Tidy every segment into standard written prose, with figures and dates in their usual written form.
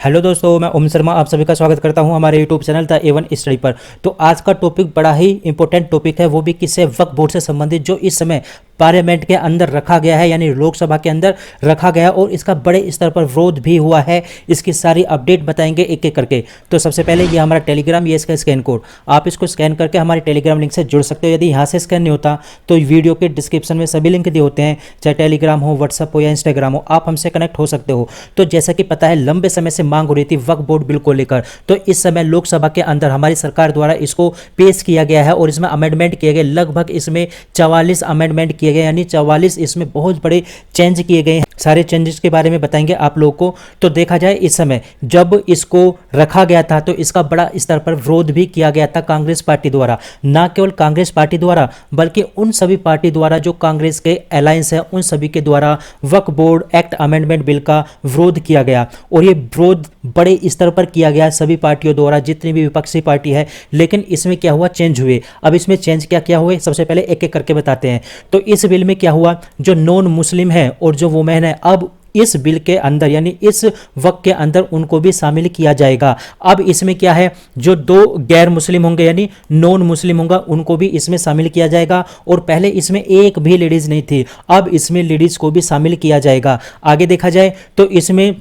Hello दोस्तों, मैं ओम शर्मा आप सभी का स्वागत करता हूं हमारे YouTube channel the Avon study पर। तो आज का टॉपिक बड़ा ही इंपॉर्टेंट टॉपिक है, वो भी किससे, वक्फ बोर्ड से संबंधित, जो इस समय पार्लियामेंट के अंदर रखा गया है, यानी लोकसभा के अंदर रखा गया और इसका बड़े स्तर पर विरोध भी हुआ है। इसकी सारी अपडेट बताएंगे एक एक करके। तो सबसे पहले ये हमारा टेलीग्राम, ये इसका स्कैन कोड, आप इसको स्कैन करके हमारे टेलीग्राम लिंक से जुड़ सकते हो। यदि यहाँ से स्कैन नहीं होता तो वीडियो के डिस्क्रिप्शन में सभी लिंक दिए होते हैं, चाहे टेलीग्राम हो, व्हाट्सअप हो या इंस्टाग्राम हो, आप हमसे कनेक्ट हो सकते हो। तो जैसा कि पता है, लंबे समय से मांग हो रही थी वक्फ बोर्ड बिल को लेकर, तो इस समय लोकसभा के अंदर हमारी सरकार द्वारा इसको पेश किया गया है और इसमें अमेंडमेंट किए गए। लगभग इसमें 44 अमेंडमेंट किए गए, यानी 44 इसमें बहुत बड़े चेंज किए गए हैं। सारे चेंजेस के बारे में बताएंगे आप लोगों को। तो देखा जाए, इस समय जब इसको रखा गया था तो इसका बड़ा स्तर पर विरोध भी किया गया था कांग्रेस पार्टी द्वारा। ना केवल कांग्रेस पार्टी द्वारा, बल्कि उन सभी पार्टी द्वारा जो कांग्रेस के अलायंस है, उन सभी के द्वारा वक्फ बोर्ड एक्ट अमेंडमेंट बिल का विरोध किया गया। और ये विरोध बड़े स्तर पर किया गया सभी पार्टियों द्वारा, जितनी भी विपक्षी पार्टी है। लेकिन इसमें क्या हुआ, चेंज हुए। अब इसमें चेंज क्या क्या हुए, सबसे पहले एक एक करके बताते हैं। तो इस बिल में क्या हुआ, जो नॉन मुस्लिम है और जो वुमेन है, अब इस बिल के अंदर, यानी इस वक्त के अंदर उनको भी शामिल किया जाएगा। अब इसमें क्या है, जो दो गैर मुस्लिम होंगे यानी नॉन मुस्लिम होगा, उनको भी इसमें शामिल किया जाएगा। और पहले इसमें एक भी लेडीज नहीं थी, अब इसमें लेडीज को भी शामिल किया जाएगा। आगे देखा जाए तो इसमें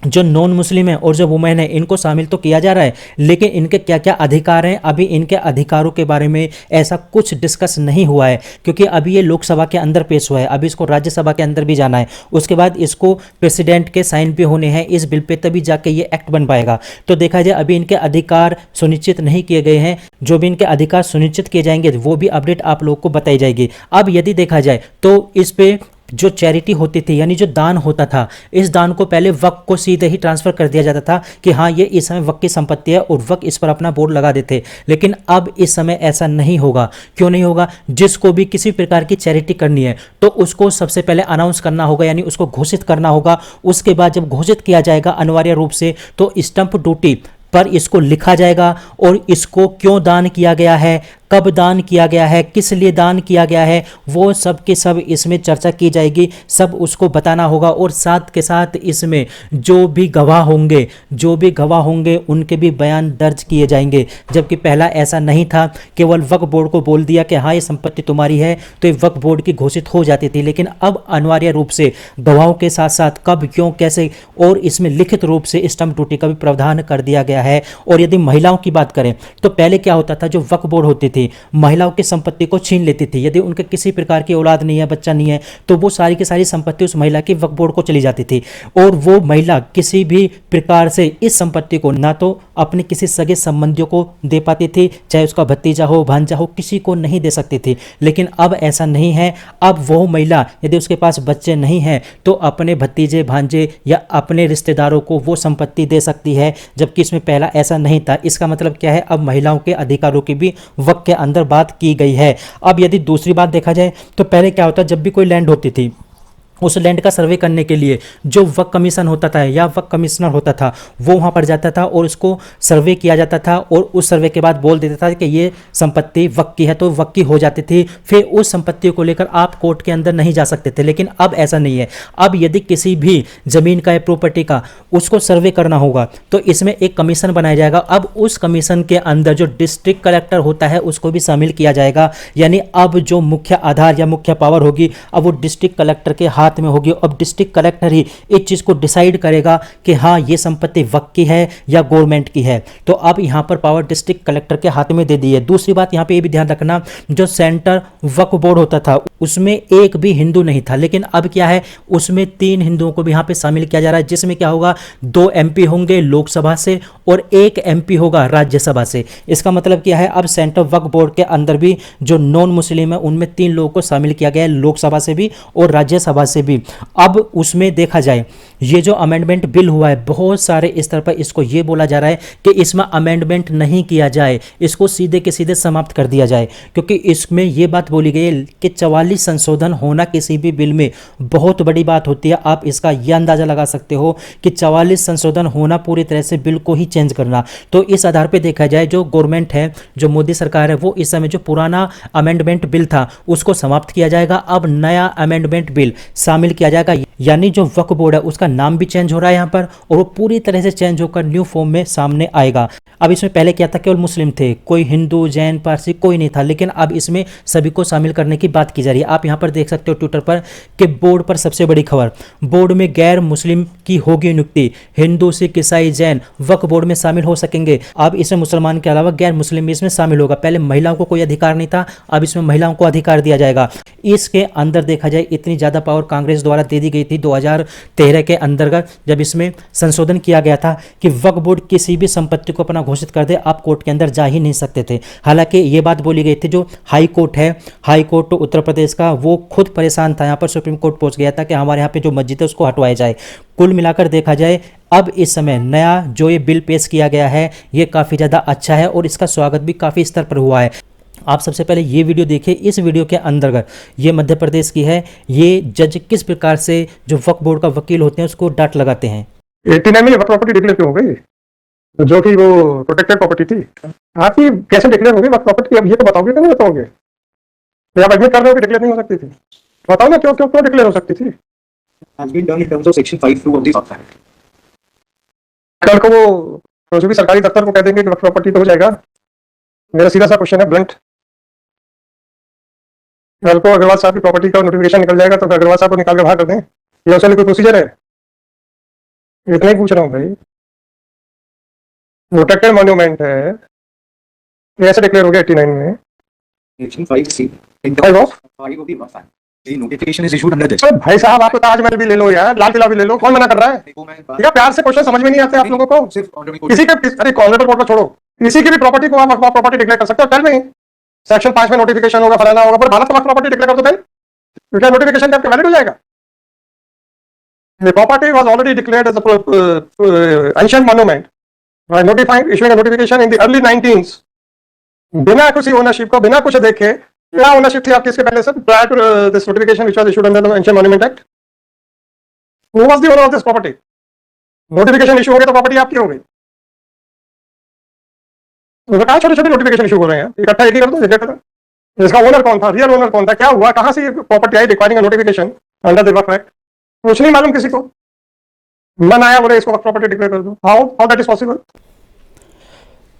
जो नॉन मुस्लिम है और जो वुमेन है, इनको शामिल तो किया जा रहा है, लेकिन इनके क्या क्या अधिकार हैं, अभी इनके अधिकारों के बारे में ऐसा कुछ डिस्कस नहीं हुआ है, क्योंकि अभी ये लोकसभा के अंदर पेश हुआ है। अभी इसको राज्यसभा के अंदर भी जाना है, उसके बाद इसको प्रेसिडेंट के साइन भी होने हैं इस बिल पे, तभी जाके ये एक्ट बन पाएगा। तो देखा जाए, अभी इनके अधिकार सुनिश्चित नहीं किए गए हैं। जो भी इनके अधिकार सुनिश्चित किए जाएंगे वो भी अपडेट आप लोगों को बताई जाएगी। अब यदि देखा जाए तो इस पे जो चैरिटी होती थी, यानी जो दान होता था, इस दान को पहले वक्फ को सीधे ही ट्रांसफर कर दिया जाता था कि हाँ, ये इस समय वक्फ की संपत्ति है और वक्फ इस पर अपना बोर्ड लगा देते। लेकिन अब इस समय ऐसा नहीं होगा। क्यों नहीं होगा, जिसको भी किसी प्रकार की चैरिटी करनी है तो उसको सबसे पहले अनाउंस करना होगा, यानी उसको घोषित करना होगा। उसके बाद जब घोषित किया जाएगा अनिवार्य रूप से, तो स्टंप ड्यूटी पर इसको लिखा जाएगा और इसको क्यों दान किया गया है, कब दान किया गया है, किस लिए दान किया गया है, वो सब के सब इसमें चर्चा की जाएगी, सब उसको बताना होगा। और साथ के साथ इसमें जो भी गवाह होंगे उनके भी बयान दर्ज किए जाएंगे। जबकि पहला ऐसा नहीं था, केवल वक्फ बोर्ड को बोल दिया कि हाँ, ये संपत्ति तुम्हारी है, तो ये वक्फ बोर्ड की घोषित हो जाती थी। लेकिन अब अनिवार्य रूप से गवाहों के साथ साथ कब, क्यों, कैसे, और इसमें लिखित रूप से स्टंप ड्यूटी का भी प्रावधान कर दिया गया है। और यदि महिलाओं की बात करें तो पहले क्या होता था, जो वक्फ बोर्ड होती थी, महिलाओं की संपत्ति को छीन लेती थी। यदि उनके किसी प्रकार की औलाद नहीं है, बच्चा नहीं है, तो वो सारी की सारी संपत्ति उस महिला की वक्फ बोर्ड को चली जाती थी। और वो महिला किसी भी प्रकार से इस संपत्ति को ना तो अपने किसी सगे संबंधियों को दे पाती थी, चाहे उसका भतीजा हो, भांजा हो, किसी को नहीं दे सकती थी। लेकिन अब ऐसा नहीं है। अब वो महिला यदि उसके पास बच्चे नहीं हैं तो अपने भतीजे, भांजे या अपने रिश्तेदारों को वो संपत्ति दे सकती है, जबकि इसमें पहला ऐसा नहीं था। इसका मतलब क्या है, अब महिलाओं के अधिकारों की भी वक्फ के अंदर बात की गई है। अब यदि दूसरी बात देखा जाए तो पहले क्या होता, जब भी कोई लैंड होती थी, उस लैंड का सर्वे करने के लिए जो वक्फ कमीशन होता था या वक्फ कमिश्नर होता था, वो वहाँ पर जाता था और उसको सर्वे किया जाता था। और उस सर्वे के बाद बोल देता था कि ये संपत्ति वक्फ की है, तो वक्फ की हो जाती थी। फिर उस संपत्ति को लेकर आप कोर्ट के अंदर नहीं जा सकते थे। लेकिन अब ऐसा नहीं है। अब यदि किसी भी जमीन का या प्रॉपर्टी का उसको सर्वे करना होगा तो इसमें एक कमीशन बनाया जाएगा। अब उस कमीशन के अंदर जो डिस्ट्रिक्ट कलेक्टर होता है उसको भी शामिल किया जाएगा। यानी अब जो मुख्य आधार या मुख्य पावर होगी, अब वो डिस्ट्रिक्ट कलेक्टर के हाथ में होगी। अब डिस्ट्रिक्ट कलेक्टर ही इस चीज को डिसाइड करेगा कि हाँ, ये संपत्ति वक्फ की है या गवर्नमेंट की है। तो अब यहां पर पावर डिस्ट्रिक्ट कलेक्टर के हाथ में दे दी है। दूसरी बात यहां पे ये भी ध्यान रखना, जो सेंटर वक्फ बोर्ड होता था उसमें एक भी हिंदू नहीं था, लेकिन अब क्या है, उसमें 3 हिंदुओं को भी यहां पे शामिल किया जा रहा है, जिसमें क्या होगा, 2 एमपी होंगे लोकसभा से और 1 एमपी होगा राज्यसभा से। इसका मतलब क्या है, अब सेंटर वक्फ बोर्ड के अंदर भी जो नॉन मुस्लिम है उनमें 3 लोगों को शामिल किया गया है, लोकसभा से भी और राज्यसभा से भी। अब उसमें देखा जाए, ये जो अमेंडमेंट बिल हुआ है, बहुत सारे स्तर पर इसको ये बोला जा रहा है कि इसमें अमेंडमेंट नहीं किया जाए, इसको सीधे के सीधे समाप्त कर दिया जाए। क्योंकि इसमें ये बात बोली गई है कि 44 संशोधन होना किसी भी बिल में बहुत बड़ी बात होती है। आप इसका यह अंदाजा लगा सकते हो कि 44 संशोधन होना पूरी तरह से बिल को ही चेंज करना। तो इस आधार पर देखा जाए, जो गवर्नमेंट है, जो मोदी सरकार है, वो इस समय जो पुराना अमेंडमेंट बिल था उसको समाप्त किया जाएगा। अब नया अमेंडमेंट बिल शामिल किया जाएगा, यानी जो वक्फ बोर्ड है उसका नाम भी चेंज हो रहा है यहाँ पर, और वो पूरी तरह से चेंज होकर न्यू फॉर्म में सामने आएगा। अब इसमें पहले क्या था, केवल मुस्लिम थे, कोई हिंदू जैन पारसी कोई नहीं था, लेकिन अब इसमें सभी को शामिल करने की बात की जा रही है। आप यहाँ पर देख सकते हो ट्विटर पर कि बोर्ड पर सबसे बड़ी खबर, बोर्ड में गैर मुस्लिम की होगी नियुक्ति, हिंदू सिख ईसाई जैन वक्फ बोर्ड में शामिल हो सकेंगे। अब इसमें मुसलमान के अलावा गैर मुस्लिम भी इसमें शामिल होगा। पहले महिलाओं को कोई अधिकार नहीं था, अब इसमें महिलाओं को अधिकार दिया जाएगा। इसके अंदर देखा जाए इतनी ज़्यादा पावर कांग्रेस द्वारा दे दी गई थी 2013 के अंतर्गत, जब इसमें संशोधन किया गया था कि वक्फ बोर्ड किसी भी संपत्ति को अपना घोषित कर दे, आप कोर्ट के अंदर जा ही नहीं सकते थे। हालांकि ये बात बोली गई थी, जो हाई कोर्ट है, हाई कोर्ट तो उत्तर प्रदेश का, वो खुद परेशान था, यहाँ पर सुप्रीम कोर्ट पहुंच गया था कि हमारे यहाँ पे जो मस्जिद है उसको हटवाया जाए। कुल मिलाकर देखा जाए अब इस समय नया जो ये बिल पेश किया गया है ये काफ़ी ज़्यादा अच्छा है और इसका स्वागत भी काफ़ी स्तर पर हुआ है। आप सबसे पहले ये वीडियो देखिए। इस वीडियो के अंतर्गत ये मध्य प्रदेश की है, ये जज किस प्रकार से जो वक्फ बोर्ड का वकील होते हैं उसको डांट लगाते हैं। 89 में वक्फ प्रॉपर्टी डिक्लेयर क्यों हो गई, जो कि वो प्रोटेक्टेड प्रॉपर्टी थी? आपकी कैसे डिक्लेयर होगी वक्फ प्रॉपर्टी, अब ये तो बताओगे कि नहीं बताओगे? तो आप एडमिट कर रहे हो कि डिक्लेयर नहीं हो सकती थी? बताओ ना, क्यों क्यों क्यों डिक्लेयर हो सकती थी? has been done in terms of section 5(2) of the South Act. कल को वो जो भी सरकारी दफ्तर को कह देंगे कि वक्फ प्रॉपर्टी तो हो जाएगा। मेरा सीधा सा क्वेश्चन है, ब्लंट, कल को अग्रवाल साहब की प्रॉपर्टी का नोटिफिकेशन निकल जाएगा तो अग्रवाल साहब को निकाल के बाहर कर दें, ये उसके लिए कोई प्रोसीजर है? इतना ही पूछ रहा हूँ भाई। प्रोटेक्टेड मॉन्यूमेंट है, ये ऐसे डिक्लेयर हो गया 89 में। Section 5(c) in Five the of? 5 of the South Act. The notification is issued under this. तो भाई साहब आप तो ताजमहल भी ले लो यार, लाल किला भी ले लो, कौन मना कर रहा है? देखो मैं क्या प्यार से क्वेश्चन समझ में नहीं आते आप लोगों को? सिर्फ ऑर्डर कोड किसी के, अरे ऑनरेबल कोर्ट को छोड़ो, किसी की भी प्रॉपर्टी को आप वक्फ प्रॉपर्टी डिक्लेयर कर सकते हो। टेल मी, सेक्शन 5 में नोटिफिकेशन होगा, फलाना होगा, पर भारत का वक्फ प्रॉपर्टी डिक्लेयर कर दो भाई, तो क्या नोटिफिकेशन आपके वैलिड हो जाएगा? The property was already declared as a ancient monument by notifying, issuing a notification in the early 19s, बिना किसी ओनरशिप को, बिना कुछ देखे। क्या ओनरशिप थी आपकी इसके पहले से, prior to this notification which was issued under the Ancient Monument Act? Who was the owner of this property? Notification issue हो गया तो प्रॉपर्टी आपकी हो गई। तो कहा छोटे छोटे नोटिफिकेशन इशू हो रहे हैं, इकट्ठा एक ही कर दो, एक कर दो। इसका ओनर कौन था, रियल ओनर कौन था, क्या हुआ, कहां से property I requiring notification under the Waqf act? कुछ नहीं मालूम किसी को, मन आया बोले इसको वक्फ प्रॉपर्टी डिक्लेयर कर दो। How that is possible?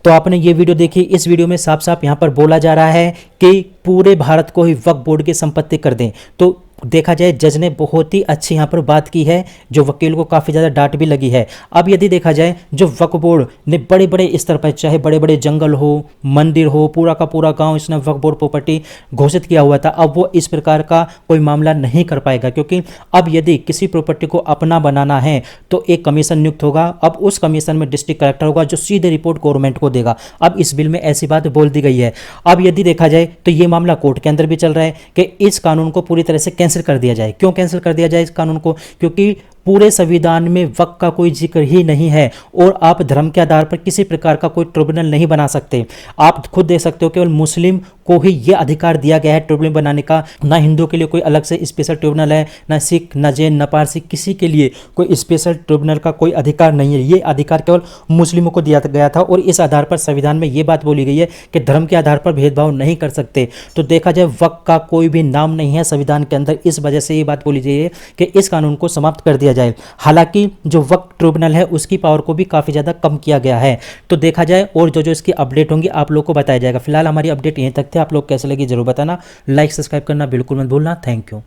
तो आपने ये वीडियो देखी, इस वीडियो में साफ साफ यहाँ पर बोला जा रहा है कि पूरे भारत को ही वक्फ बोर्ड की संपत्ति कर दें। तो देखा जाए जज ने बहुत ही अच्छी यहाँ पर बात की है, जो वकील को काफ़ी ज़्यादा डांट भी लगी है। अब यदि देखा जाए जो वक्फ बोर्ड ने बड़े बड़े स्तर पर, चाहे बड़े बड़े जंगल हो, मंदिर हो, पूरा का पूरा गांव इसने वक्फ बोर्ड प्रॉपर्टी घोषित किया हुआ था, अब वो इस प्रकार का कोई मामला नहीं कर पाएगा, क्योंकि अब यदि किसी प्रॉपर्टी को अपना बनाना है तो एक कमीशन नियुक्त होगा। अब उस कमीशन में डिस्ट्रिक्ट कलेक्टर होगा जो सीधे रिपोर्ट गवर्नमेंट को देगा। अब इस बिल में ऐसी बात बोल दी गई है। अब यदि देखा जाए तो ये मामला कोर्ट के अंदर भी चल रहा है कि इस कानून को पूरी तरह से कैंसिल कर दिया जाए। क्यों कैंसिल कर दिया जाए इस कानून को? क्योंकि पूरे संविधान में वक्फ का कोई जिक्र ही नहीं है और आप धर्म के आधार पर किसी प्रकार का कोई ट्रिब्यूनल नहीं बना सकते। आप खुद देख सकते हो केवल मुस्लिम को ही ये अधिकार दिया गया है ट्रिब्यूनल बनाने का। ना हिंदू के लिए कोई अलग से स्पेशल ट्रिब्यूनल है, ना सिख, ना जैन, ना पारसी, किसी के लिए कोई स्पेशल ट्रिब्यूनल का कोई अधिकार नहीं है। ये अधिकार केवल मुस्लिमों को दिया गया था और इस आधार पर संविधान में ये बात बोली गई है कि धर्म के आधार पर भेदभाव नहीं कर सकते। तो देखा जाए वक्फ का कोई भी नाम नहीं है संविधान के अंदर, इस वजह से ये बात बोली गई है कि इस कानून को समाप्त कर दिया जाए। हालांकि जो वक्फ ट्रिब्यूनल है उसकी पावर को भी काफ़ी ज़्यादा कम किया गया है। तो देखा जाए और जो इसकी अपडेट होंगी आप लोग को बताया जाएगा। फिलहाल हमारी अपडेट यहीं तक थे। आप लोग कैसे लगी जरूर बताना, लाइक सब्सक्राइब करना बिल्कुल मत भूलना। Thank you.